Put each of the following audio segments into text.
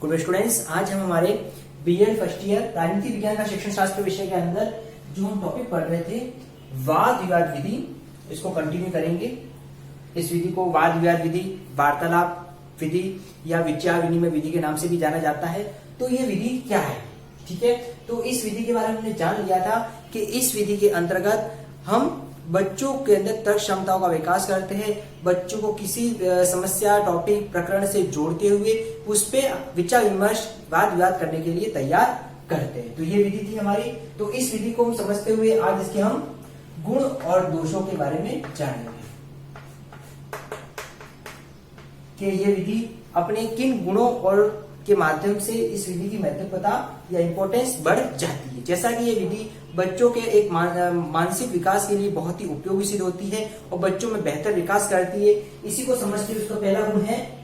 Good students, आज हम हमारे बीएड फर्स्ट ईयर राजनीति विज्ञान का शिक्षण शास्त्र विषय के अंदर जो हम टॉपिक पढ़ रहे थे वाद विवाद विधि, इसको कंटिन्यू करेंगे। इस विधि को वाद विवाद विधि, वार्तालाप विधि या विचार विनिमय विधि के नाम से भी जाना जाता है। तो ये विधि क्या है, ठीक है। तो इस विधि के बारे में हमने जान लिया था कि इस विधि के अंतर्गत हम बच्चों के अंदर तर्क क्षमताओं का विकास करते हैं। बच्चों को किसी समस्या, टॉपिक, प्रकरण से जोड़ते हुए उस पे विचार विमर्श, वाद विवाद करने के लिए तैयार करते हैं। तो ये विधि थी हमारी। तो इस विधि को समझते हुए आज इसके हम गुण और दोषों के बारे में जानेंगे कि ये विधि अपने किन गुणों और के माध्यम से इस विधि की महत्वता या इंपॉर्टेंस बढ़ जाती है। जैसा कि ये विधि बच्चों के एक मानसिक विकास के लिए बहुत ही उपयोगी सिद्ध होती है और बच्चों में बेहतर विकास करती है। इसी को समझते हुए उसका पहला गुण है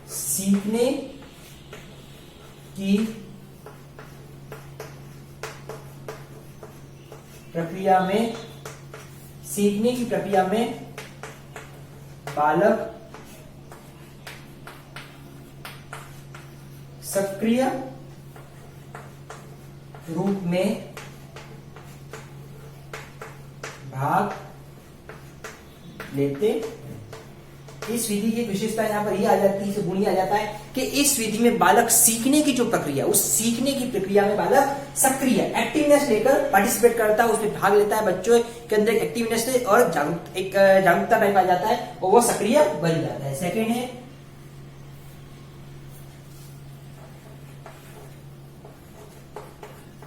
सीखने की प्रक्रिया में बालक सक्रिय रूप में भाग लेते हैं। इस विधि की विशेषता यहाँ पर यह आ जाती है, गुण आ जाता है कि इस विधि में बालक सीखने की जो प्रक्रिया, उस सीखने की प्रक्रिया में बालक सक्रिय एक्टिवनेस लेकर पार्टिसिपेट करता है, उसमें भाग लेता है। बच्चों के अंदर एक्टिवनेस और जागरूकता टाइप आ जाता है और वो सक्रिय बन जाता है। सेकेंड है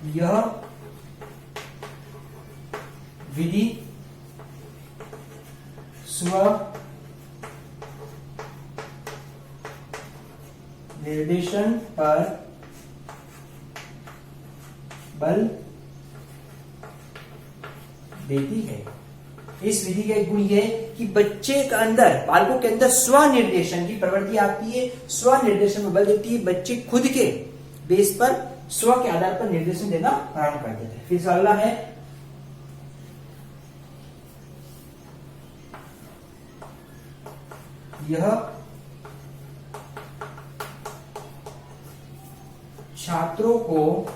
यह विधि स्व निर्देशन पर बल देती है। इस विधि का एक गुण यह है कि बच्चे के अंदर, बालकों के अंदर स्वनिर्देशन की प्रवृत्ति आती है, स्वनिर्देशन में बल देती है। बच्चे खुद के बेस पर, स्व के आधार पर निर्देशन देना प्रारंभ कर देते हैं। फिर अगला है यह छात्रों को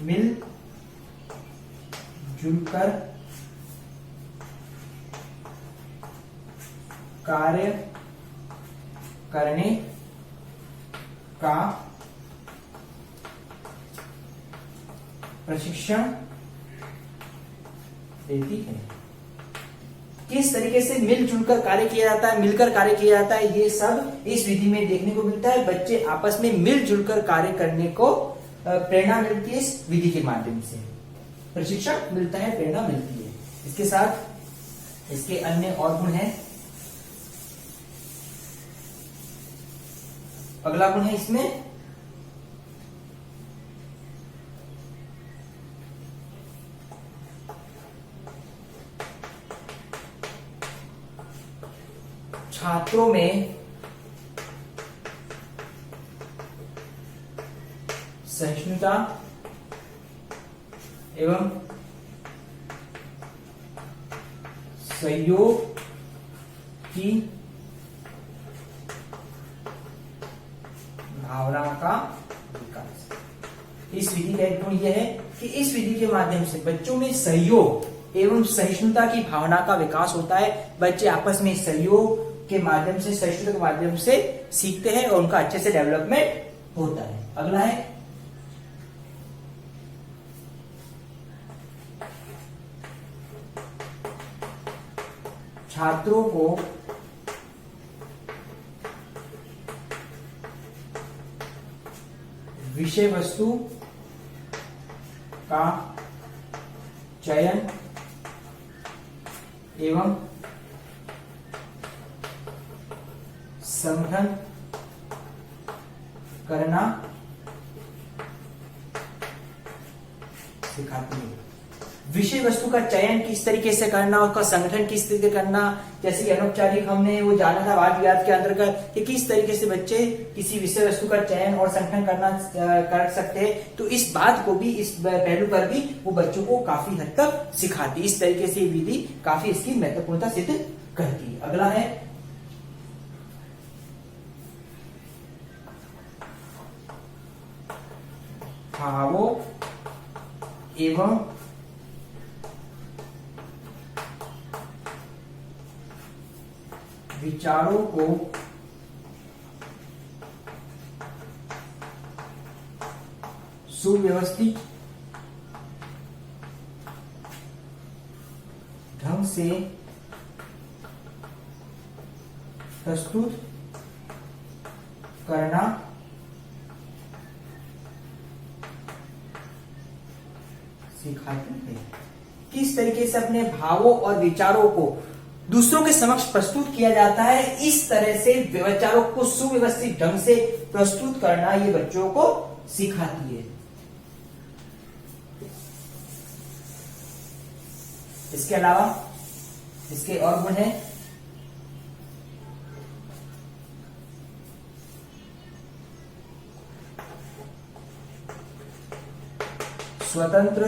मिल जुलकर कार्य करने का प्रशिक्षण देती है। किस तरीके से मिलजुल कर कार्य किया जाता है, मिलकर कार्य किया जाता है, ये सब इस विधि में देखने को मिलता है। बच्चे आपस में मिलजुल कर कार्य करने को प्रेरणा मिलती है। इस विधि के माध्यम से प्रशिक्षण मिलता है, प्रेरणा मिलती है। इसके साथ इसके अन्य और गुण हैं। अगला गुण है इसमें छात्रों में सहिष्णुता एवं सहयोग की भावना का विकास। इस विधि का एक गुण यह है कि इस विधि के माध्यम से बच्चों में सहयोग एवं सहिष्णुता की भावना का विकास होता है। बच्चे आपस में सहयोग के माध्यम से, सहिष्णुता के माध्यम से सीखते हैं और उनका अच्छे से डेवलपमेंट होता है। अगला है छात्रों को विषय वस्तु का चयन एवं संग्रहण करना सिखाती है। विषय वस्तु का चयन किस तरीके से करना, उसका संगठन किस तरीके से करना, जैसे कि अनौपचारिक हमने वो जाना था वाद विवाद के अंतर्गत कि किस तरीके से बच्चे किसी विषय वस्तु का चयन और संगठन करना कर सकते हैं। तो इस बात को भी, इस पहलू पर भी वो बच्चों को काफी हद तक सिखाती। इस तरीके से विधि काफी इसकी महत्वपूर्णता सिद्ध करती है। अगला है भावों एवं विचारों को सुव्यवस्थित ढंग से प्रस्तुत करना सिखाती है। किस तरीके से अपने भावों और विचारों को दूसरों के समक्ष प्रस्तुत किया जाता है, इस तरह से विचारों को सुव्यवस्थित ढंग से प्रस्तुत करना ये बच्चों को सिखाती है। इसके अलावा इसके और गुण हैं स्वतंत्र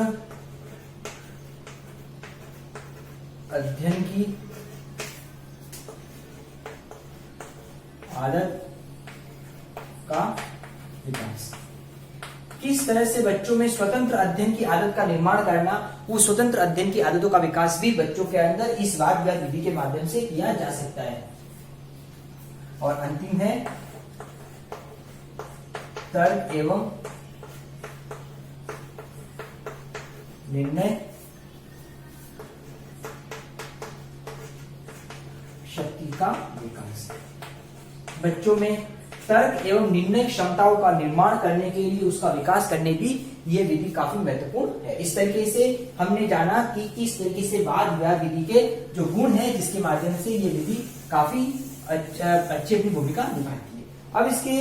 अध्ययन की आदत का विकास। किस तरह से बच्चों में स्वतंत्र अध्ययन की आदत का निर्माण करना, वो स्वतंत्र अध्ययन की आदतों का विकास भी बच्चों के अंदर इस वाद विवाद विधि के माध्यम से किया जा सकता है। और अंतिम है तर्क एवं निर्णय शक्ति का विकास। बच्चों में तर्क एवं निर्णय क्षमताओं का निर्माण करने के लिए, उसका विकास करने भी ये विधि काफी महत्वपूर्ण है। इस तरीके से हमने जाना कि किस तरीके से वाद विवाद विधि के जो गुण है, जिसके माध्यम से ये विधि काफी अच्छी अपनी भूमिका निभाती है। अब इसके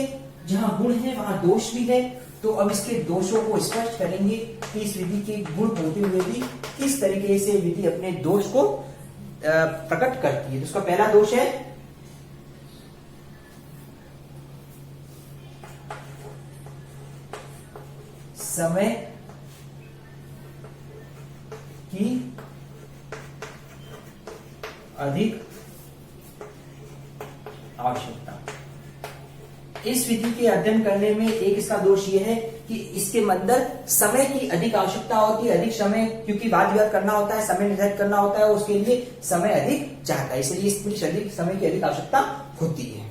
जहां गुण है वहां दोष भी है, तो अब इसके दोषों को स्पष्ट करेंगे कि इस विधि के गुण होते हुए भी किस तरीके से विधि अपने दोष को प्रकट करती है। तो उसका पहला दोष है समय की अधिक आवश्यकता। इस विधि के अध्ययन करने में एक इसका दोष यह है कि इसके अंदर समय की अधिक आवश्यकता होती है, अधिक समय, क्योंकि वाद विवाद करना होता है, समय निर्धारित करना होता है, उसके लिए समय अधिक चाहता है, इसलिए इसमें अधिक समय की अधिक आवश्यकता होती है।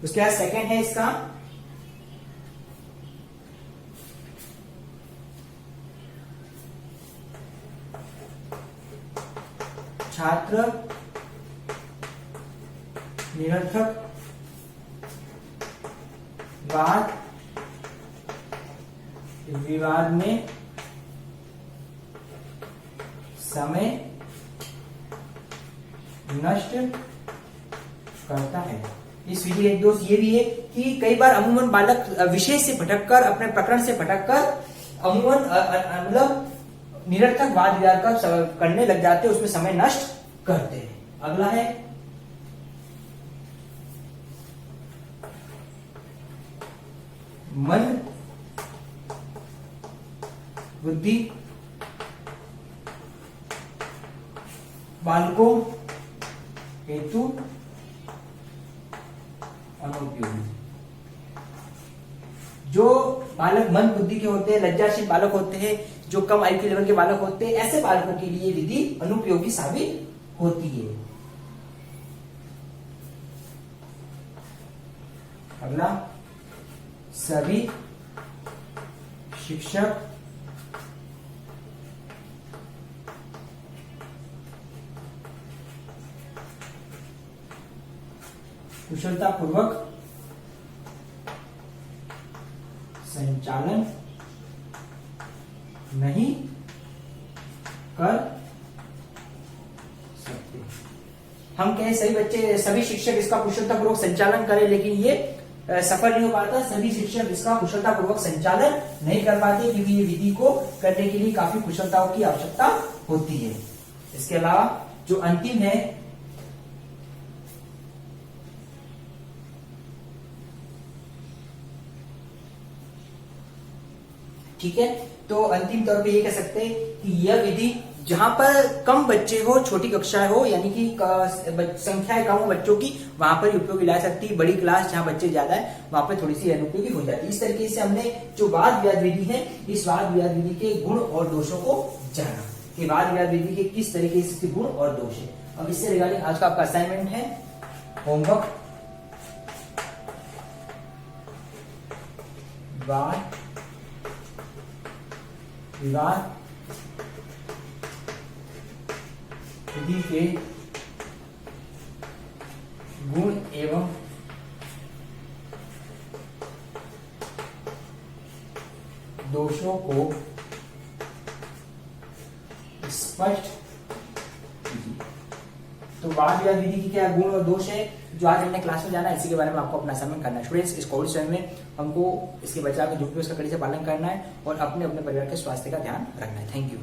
उसके बाद सेकंड है इसका छात्र निरर्थक वाद विवाद में समय नष्ट करता है। इस विधि का एक दोष ये भी है कि कई बार अमूमन बालक विषय से भटककर, अपने प्रकरण से भटककर अमूमन मतलब निरर्थक वाद विवाद का करने लग जाते हैं, उसमें समय नष्ट करते हैं। अगला है मन बुद्धि बालकों हेतु अनुपयोगी। जो बालक मंद बुद्धि के होते हैं, लज्जाशील बालक होते हैं, जो कम आयु के लेवल के बालक होते हैं, ऐसे बालकों के लिए विधि अनुपयोगी साबित होती है। अगला सभी शिक्षक कुशलता पूर्वक संचालन नहीं कर सकते। हम कहें सभी बच्चे, सभी शिक्षक इसका कुशलतापूर्वक संचालन करें, लेकिन ये सफल नहीं हो पाता, सभी शिक्षक इसका कुशलतापूर्वक संचालन नहीं कर पाते, क्योंकि ये विधि को करने के लिए काफी कुशलताओं की आवश्यकता होती है। इसके अलावा जो अंतिम है, ठीक है, तो अंतिम तौर पे ये कह सकते हैं कि यह विधि जहां पर कम बच्चे हो, छोटी कक्षाएं हो, यानी कि संख्याएं कम हो बच्चों की, वहां पर उपयोगी ला सकती है। बड़ी क्लास जहां बच्चे ज्यादा है वहां पर थोड़ी सी अनुपयोगी हो जाती है। इस तरीके से हमने जो वाद विवाद विधि है, इस वाद विवाद विधि के गुण और दोषों को जाना कि वाद विवाद विधि के किस तरीके से गुण और दोष है। अब इससे रिगार्डिंग आज का आपका असाइनमेंट है, होमवर्क, वाद विवाद विधि के गुण एवं दोषों को स्पष्ट कीजिए। तो वाद विवाद विधि की क्या गुण और दोष है जो आज हमने क्लास में जाना है, इसी के बारे में आपको अपना असाइनमेंट करना है। स्टूडेंट्स, इस कोविड समय में हमको इसके बचाव के जो भी उसका कड़ी से पालन करना है और अपने अपने परिवार के स्वास्थ्य का ध्यान रखना है। Thank you.